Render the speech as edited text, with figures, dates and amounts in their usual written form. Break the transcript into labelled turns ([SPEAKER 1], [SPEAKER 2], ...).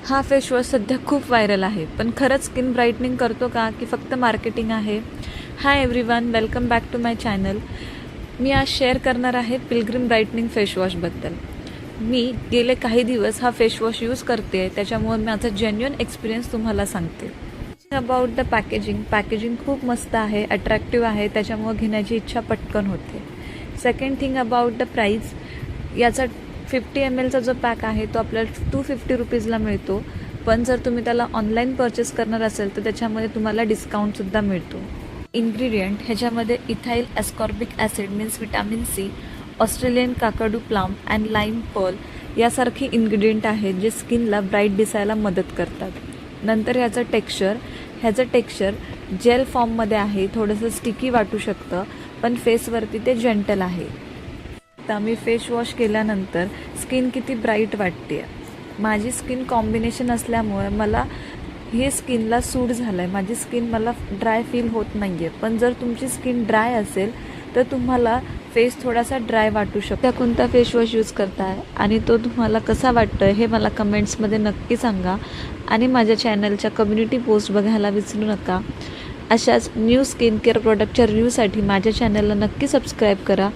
[SPEAKER 1] हा face wash सध्या खूप व्हायरल आहे, पण खरंच स्किन ब्राईटनिंग करतो का की फक्त मार्केटिंग आहे? Hi everyone, welcome back to my channel. मी आज शेअर करणार आहे पिलग्रिम ब्राईटनिंग फेस वॉशबद्दल. मी गेले काही दिवस हा फेस वॉश यूज करते, त्याच्यामुळे माझा जेन्युइन एक्सपिरियन्स तुम्हाला सांगते. अबाउट द पॅकेजिंग खूप मस्त आहे, अट्रॅक्टिव्ह आहे, त्याच्यामुळे घेण्याची इच्छा पटकन होते. Second thing about the price, याचा 50 mlचा जो पॅक आहे तो आपल्याला 250 रुपीजला मिळतो. पण जर तुम्ही त्याला ऑनलाईन परचेस करणार असेल तर त्याच्यामध्ये तुम्हाला डिस्काउंटसुद्धा मिळतो. इन्ग्रेडियंट ह्याच्यामध्ये ethyl ascorbic acid means vitamin C, Australian Kakadu plum and lime pearl यासारखी इन्ग्रेडियंट आहेत जे स्किनला ब्राईट दिसायला मदत करतात. नंतर ह्याचं टेक्स्चर जेल फॉर्ममध्ये आहे, थोडंसं स्टिकी वाटू शकतं, पण फेसवरती ते जेंटल आहे. आता मी फेस वॉश केल्यानंतर स्किन किती ब्राईट वाटते. माझी स्किन कॉम्बिनेशन असल्यामुळे मला हे स्किनला सूट झालं आहे. माझी स्किन मला ड्राय फील होत नाही आहे. पण जर तुमची स्किन ड्राय असेल तर तुम्हाला फेस थोडासा ड्राय वाटू शकतो. त्या कोणता फेस वॉश यूज करताय आणि तो तुम्हाला कसा वाटतो हे मला कमेंट्समध्ये नक्की सांगा. आणि माझ्या चॅनलच्या कम्युनिटी पोस्ट बघायला विसरू नका. अशाच न्यू स्किन केअर प्रोडक्टच्या रिव्ह्यूसाठी माझ्या चॅनलला नक्की सबस्क्राईब करा.